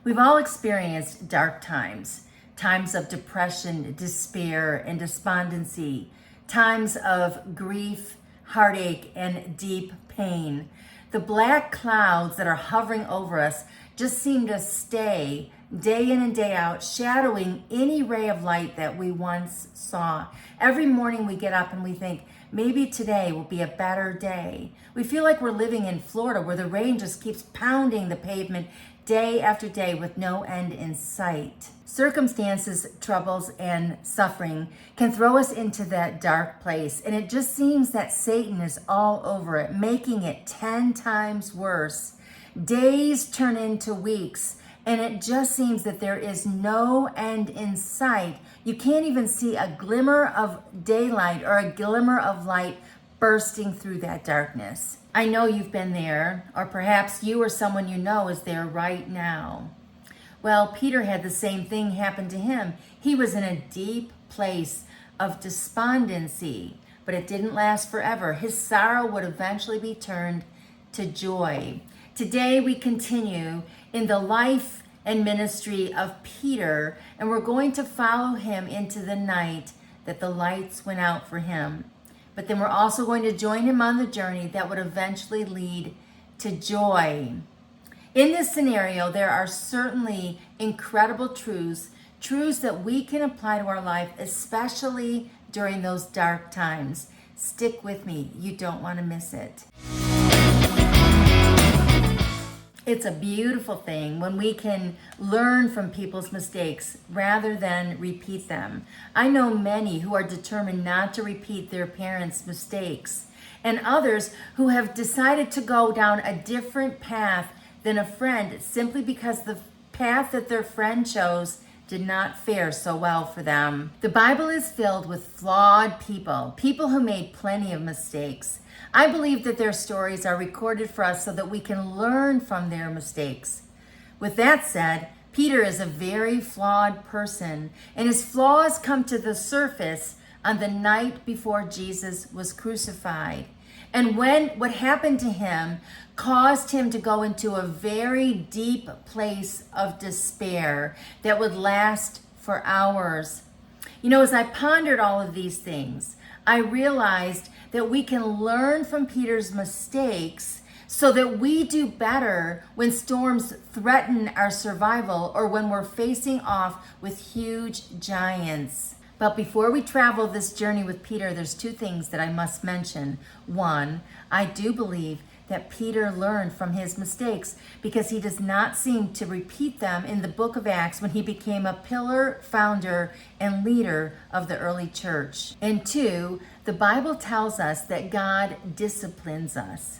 We've all experienced dark times, times of depression, despair, and despondency, times of grief, heartache, and deep pain. The black clouds that are hovering over us just seem to stay day in and day out, shadowing any ray of light that we once saw. Every morning we get up and we think, maybe today will be a better day. We feel like we're living in Florida where the rain just keeps pounding the pavement day after day with no end in sight. Circumstances, troubles, and suffering can throw us into that dark place, and it just seems that Satan is all over it, making it 10 times worse. Days turn into weeks, and it just seems that there is no end in sight. You can't even see a glimmer of daylight or a glimmer of light bursting through that darkness. I know you've been there, or perhaps you or someone you know is there right now. Well, Peter had the same thing happen to him. He was in a deep place of despondency, but it didn't last forever. His sorrow would eventually be turned to joy. Today we continue in the life and ministry of Peter, and we're going to follow him into the night that the lights went out for him. But then we're also going to join him on the journey that would eventually lead to joy. In this scenario, there are certainly incredible truths that we can apply to our life, especially during those dark times. Stick with me. You don't want to miss it. It's a beautiful thing when we can learn from people's mistakes rather than repeat them. I know many who are determined not to repeat their parents' mistakes, and others who have decided to go down a different path than a friend simply because the path that their friend chose did not fare so well for them. The Bible is filled with flawed people who made plenty of mistakes. I believe that their stories are recorded for us so that we can learn from their mistakes. With that said, Peter is a very flawed person, and his flaws come to the surface on the night before Jesus was crucified. And what happened to him caused him to go into a very deep place of despair that would last for hours. You know, as I pondered all of these things, I realized that we can learn from Peter's mistakes so that we do better when storms threaten our survival or when we're facing off with huge giants. But before we travel this journey with Peter, there's two things that I must mention. One, I do believe that Peter learned from his mistakes because he does not seem to repeat them in the book of Acts when he became a pillar, founder, and leader of the early church. And two, the Bible tells us that God disciplines us.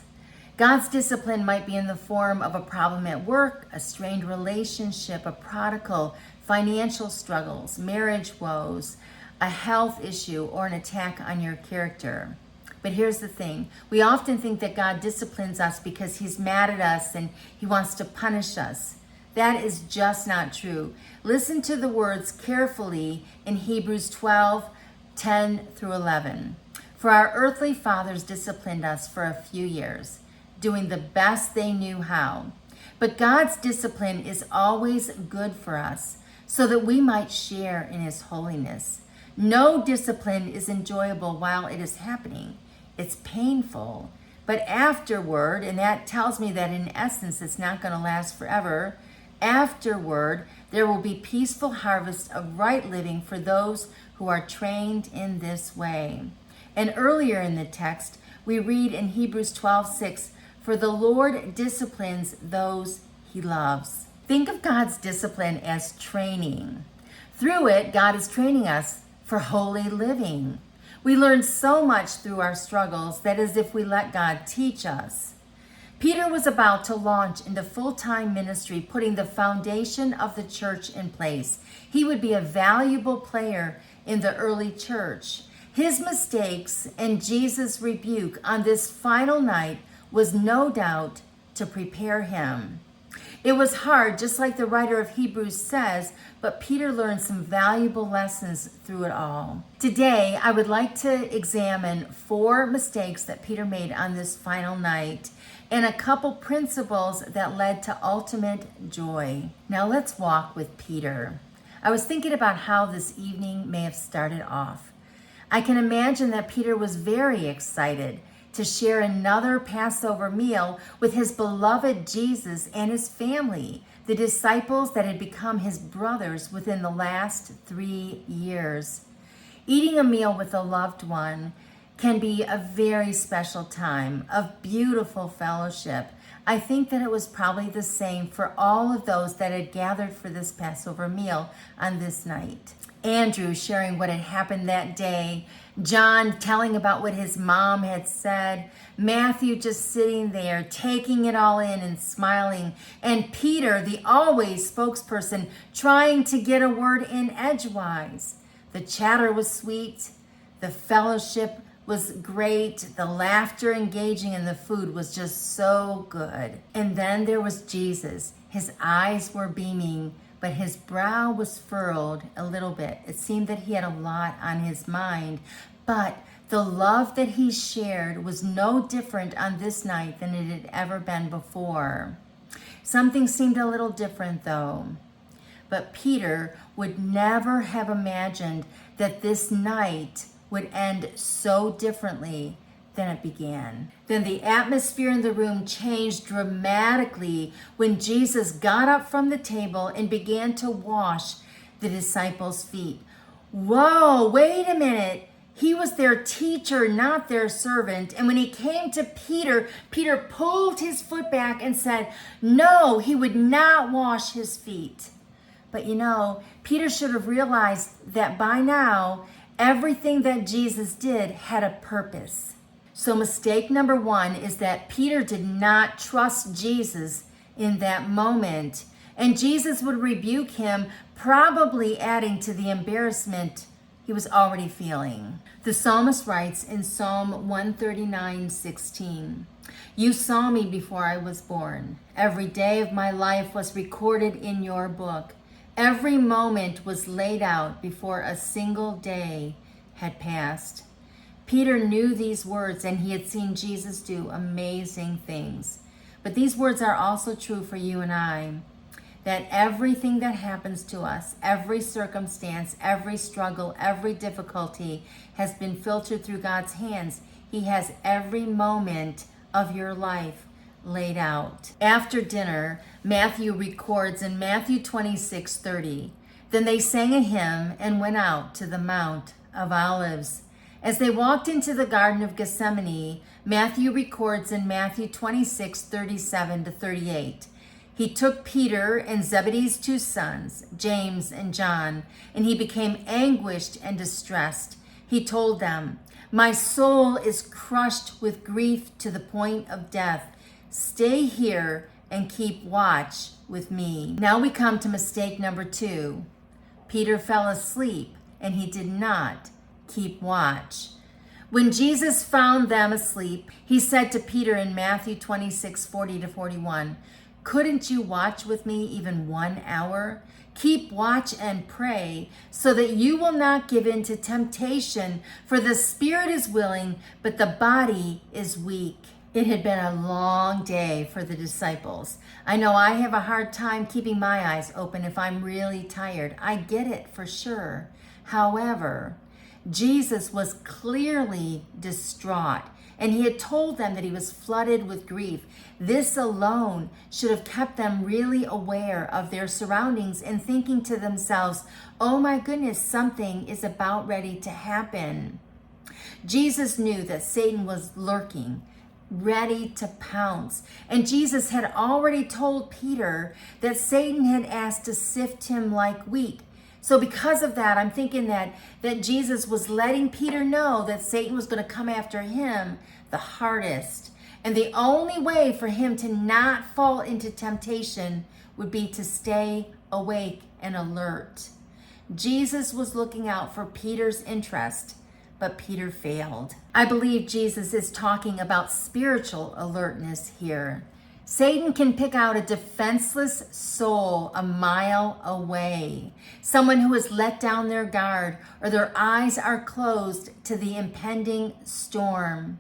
God's discipline might be in the form of a problem at work, a strained relationship, a prodigal, financial struggles, marriage woes, a health issue, or an attack on your character. But here's the thing. We often think that God disciplines us because he's mad at us and he wants to punish us. That is just not true. Listen to the words carefully in Hebrews 12:10 through 11. For our earthly fathers disciplined us for a few years, doing the best they knew how. But God's discipline is always good for us, so that we might share in his holiness. No discipline is enjoyable while it is happening. It's painful, but afterward, and that tells me that in essence it's not going to last forever, afterward there will be peaceful harvest of right living for those who are trained in this way. And earlier in the text, we read in Hebrews 12:6, for the Lord disciplines those he loves. Think of God's discipline as training. Through it, God is training us for holy living. We learn so much through our struggles that is if we let God teach us. Peter was about to launch into full-time ministry, putting the foundation of the church in place. He would be a valuable player in the early church. His mistakes and Jesus' rebuke on this final night was no doubt to prepare him. It was hard, just like the writer of Hebrews says, but Peter learned some valuable lessons through it all. Today, I would like to examine 4 mistakes that Peter made on this final night. and a couple principles that led to ultimate joy. Now let's walk with Peter. I was thinking about how this evening may have started off. I can imagine that Peter was very excited to share another Passover meal with his beloved Jesus and his family, the disciples that had become his brothers within the last 3 years. Eating a meal with a loved one can be a very special time of beautiful fellowship. I think that it was probably the same for all of those that had gathered for this Passover meal on this night. Andrew sharing what had happened that day, John telling about what his mom had said, Matthew just sitting there taking it all in and smiling, and Peter, the always spokesperson, trying to get a word in edgewise. The chatter was sweet, the fellowship was great, the laughter engaging, and the food was just so good. And then there was Jesus. His eyes were beaming, but his brow was furrowed a little bit. It seemed that he had a lot on his mind, but the love that he shared was no different on this night than it had ever been before. Something seemed a little different though. But Peter would never have imagined that this night would end so differently than it began. Then the atmosphere in the room changed dramatically when Jesus got up from the table and began to wash the disciples' feet. Whoa, wait a minute. He was their teacher, not their servant. And when he came to Peter, Peter pulled his foot back and said, no, he would not wash his feet. But you know, Peter should have realized that by now, everything that Jesus did had a purpose. So mistake number 1 is that Peter did not trust Jesus in that moment. And Jesus would rebuke him, probably adding to the embarrassment he was already feeling. The psalmist writes in Psalm 139:16, "You saw me before I was born. Every day of my life was recorded in your book. Every moment was laid out before a single day had passed." Peter knew these words and he had seen Jesus do amazing things. But these words are also true for you and I, that everything that happens to us, every circumstance, every struggle, every difficulty has been filtered through God's hands. He has every moment of your life laid out. After dinner, Matthew records in Matthew 26:30, "Then they sang a hymn and went out to the Mount of Olives. As they walked into the Garden of Gethsemane," Matthew records in Matthew 26:37-38, "He took Peter and Zebedee's 2 sons, James and John, and he became anguished and distressed. He told them, 'My soul is crushed with grief to the point of death. Stay here and keep watch with me.'" Now we come to mistake number 2. Peter fell asleep and he did not keep watch. When Jesus found them asleep, he said to Peter in Matthew 26:40-41, "Couldn't you watch with me even 1 hour? Keep watch and pray so that you will not give in to temptation, for the spirit is willing, but the body is weak." It had been a long day for the disciples. I know I have a hard time keeping my eyes open if I'm really tired. I get it for sure. However, Jesus was clearly distraught, and he had told them that he was flooded with grief. This alone should have kept them really aware of their surroundings and thinking to themselves, "Oh my goodness, something is about ready to happen." Jesus knew that Satan was lurking, ready to pounce. And Jesus had already told Peter that Satan had asked to sift him like wheat. So because of that, I'm thinking that Jesus was letting Peter know that Satan was going to come after him the hardest. And the only way for him to not fall into temptation would be to stay awake and alert. Jesus was looking out for Peter's interest, but Peter failed. I believe Jesus is talking about spiritual alertness here. Satan can pick out a defenseless soul a mile away, someone who has let down their guard or their eyes are closed to the impending storm.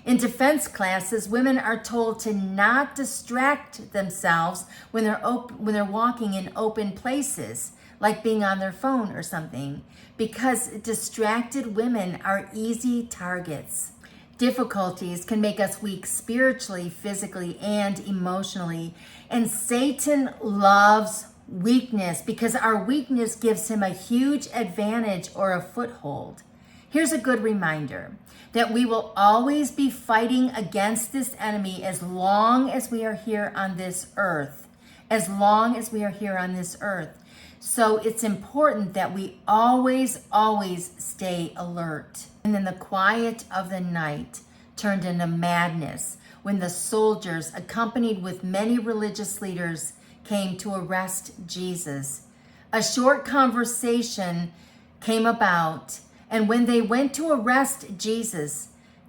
In defense classes, women are told to not distract themselves when they're walking in open places, like being on their phone or something, because distracted women are easy targets. Difficulties can make us weak spiritually, physically, and emotionally. And Satan loves weakness because our weakness gives him a huge advantage or a foothold. Here's a good reminder that we will always be fighting against this enemy as long as we are here on this earth. As long as we are here on this earth. So it's important that we always stay alert. And then the quiet of the night turned into madness when the soldiers, accompanied with many religious leaders, came to arrest Jesus. A short conversation came about, and when they went to arrest Jesus,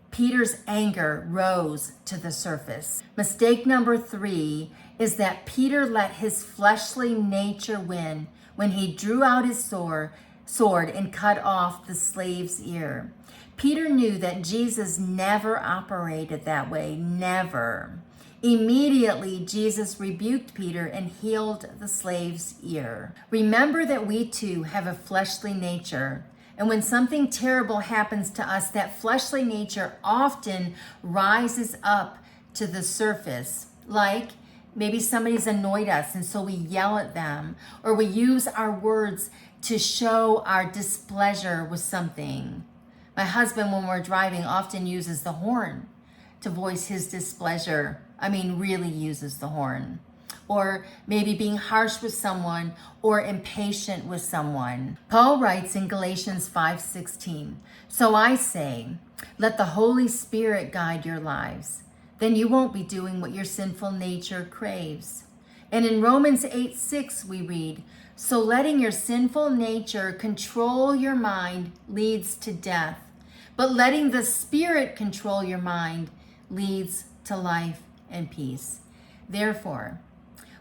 Peter's anger rose to the surface. Mistake number 3 is that Peter let his fleshly nature win when he drew out his sword and cut off the slave's ear. Peter knew that Jesus never operated that way, never. Immediately, Jesus rebuked Peter and healed the slave's ear. Remember that we too have a fleshly nature. And when something terrible happens to us, that fleshly nature often rises up to the surface. Like maybe somebody's annoyed us and so we yell at them, or we use our words to show our displeasure with something. My husband, when we're driving, often uses the horn to voice his displeasure. Really uses the horn. Or maybe being harsh with someone or impatient with someone. Paul writes in Galatians 5:16, "So I say, let the Holy Spirit guide your lives. Then you won't be doing what your sinful nature craves." And in Romans 8:6 we read, "So letting your sinful nature control your mind leads to death, but letting the Spirit control your mind leads to life and peace." Therefore,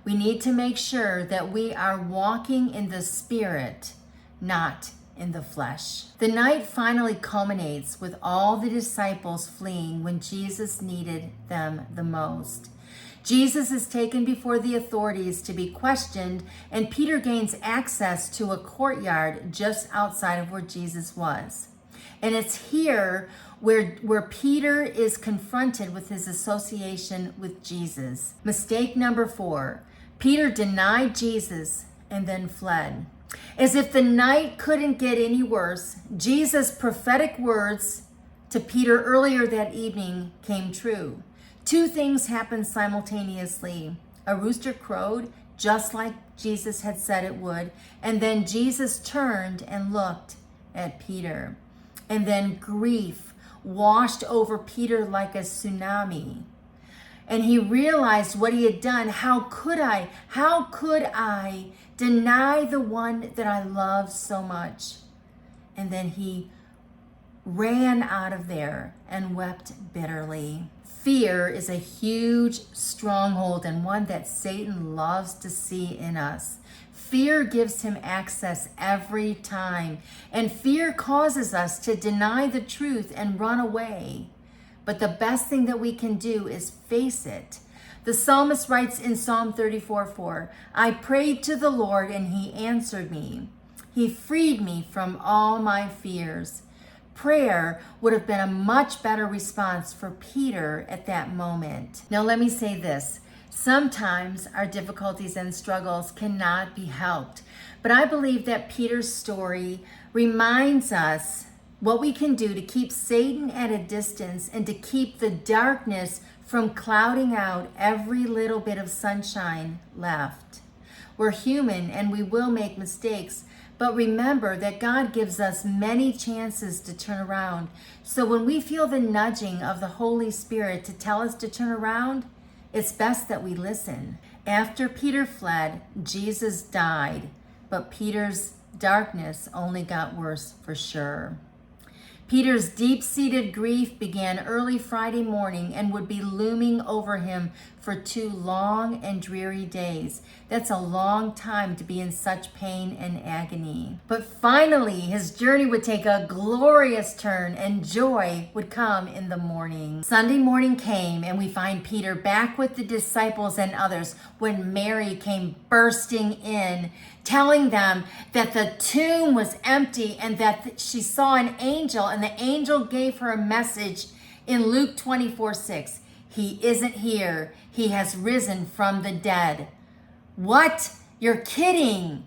we need to make sure that we are walking in the Spirit, not in the flesh. The night finally culminates with all the disciples fleeing when Jesus needed them the most. Jesus is taken before the authorities to be questioned, and Peter gains access to a courtyard just outside of where Jesus was. And it's here where Peter is confronted with his association with Jesus. Mistake number 4. Peter denied Jesus and then fled. As if the night couldn't get any worse, Jesus' prophetic words to Peter earlier that evening came true. 2 things happened simultaneously. A rooster crowed, just like Jesus had said it would, and then Jesus turned and looked at Peter. And then grief washed over Peter like a tsunami. And he realized what he had done. How could I deny the one that I love so much? And then he ran out of there and wept bitterly. Fear is a huge stronghold and one that Satan loves to see in us. Fear gives him access every time, and fear causes us to deny the truth and run away. But the best thing that we can do is face it. The psalmist writes in Psalm 34:4, "I prayed to the Lord and he answered me. He freed me from all my fears." Prayer would have been a much better response for Peter at that moment. Now let me say this. Sometimes our difficulties and struggles cannot be helped. But I believe that Peter's story reminds us what we can do to keep Satan at a distance and to keep the darkness from clouding out every little bit of sunshine left. We're human and we will make mistakes, but remember that God gives us many chances to turn around. So when we feel the nudging of the Holy Spirit to tell us to turn around, it's best that we listen. After Peter fled, Jesus died, but Peter's darkness only got worse for sure. Peter's deep-seated grief began early Friday morning and would be looming over him for 2 long and dreary days. That's a long time to be in such pain and agony. But finally, his journey would take a glorious turn and joy would come in the morning. Sunday morning came and we find Peter back with the disciples and others when Mary came bursting in, telling them that the tomb was empty and that she saw an angel, and the angel gave her a message in Luke 24:6. He isn't here. He has risen from the dead. What? You're kidding.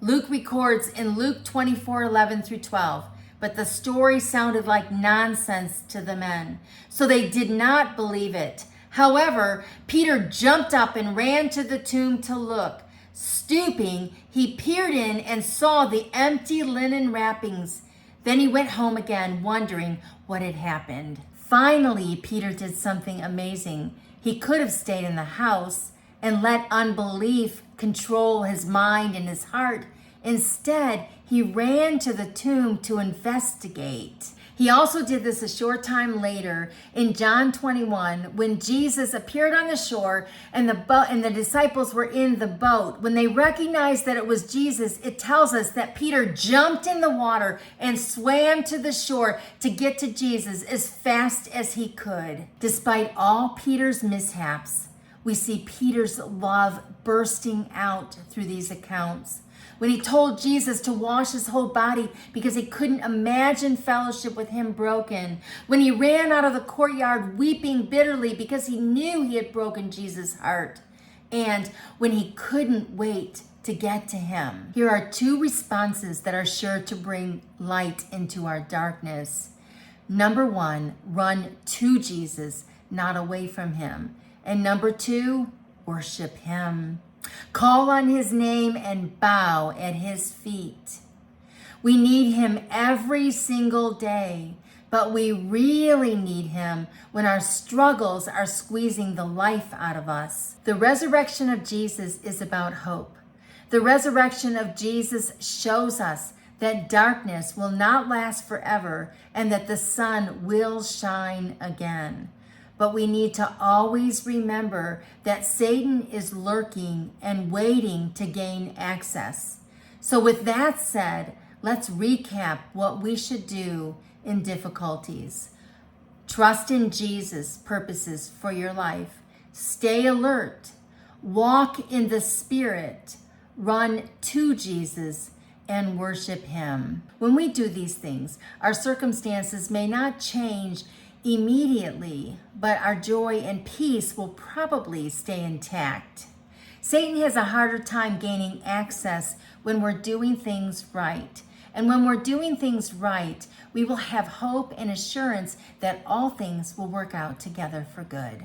Luke records in Luke 24:11 through 12. But the story sounded like nonsense to the men, so they did not believe it. However, Peter jumped up and ran to the tomb to look. Stooping, he peered in and saw the empty linen wrappings. Then he went home again, wondering what had happened. Finally, Peter did something amazing. He could have stayed in the house and let unbelief control his mind and his heart. Instead, he ran to the tomb to investigate. He also did this a short time later in John 21 when Jesus appeared on the shore and the disciples were in the boat. When they recognized that it was Jesus, it tells us that Peter jumped in the water and swam to the shore to get to Jesus as fast as he could. Despite all Peter's mishaps, we see Peter's love bursting out through these accounts. When he told Jesus to wash his whole body because he couldn't imagine fellowship with him broken. When he ran out of the courtyard weeping bitterly because he knew he had broken Jesus' heart. And when he couldn't wait to get to him. Here are 2 responses that are sure to bring light into our darkness. Number 1, run to Jesus, not away from him. And number 2, worship him. Call on his name and bow at his feet. We need him every single day, but we really need him when our struggles are squeezing the life out of us. The resurrection of Jesus is about hope. The resurrection of Jesus shows us that darkness will not last forever and that the sun will shine again. But we need to always remember that Satan is lurking and waiting to gain access. So with that said, let's recap what we should do in difficulties. Trust in Jesus' purposes for your life. Stay alert. Walk in the Spirit. Run to Jesus and worship him. When we do these things, our circumstances may not change immediately, but our joy and peace will probably stay intact. Satan has a harder time gaining access when we're doing things right. And when we're doing things right, we will have hope and assurance that all things will work out together for good.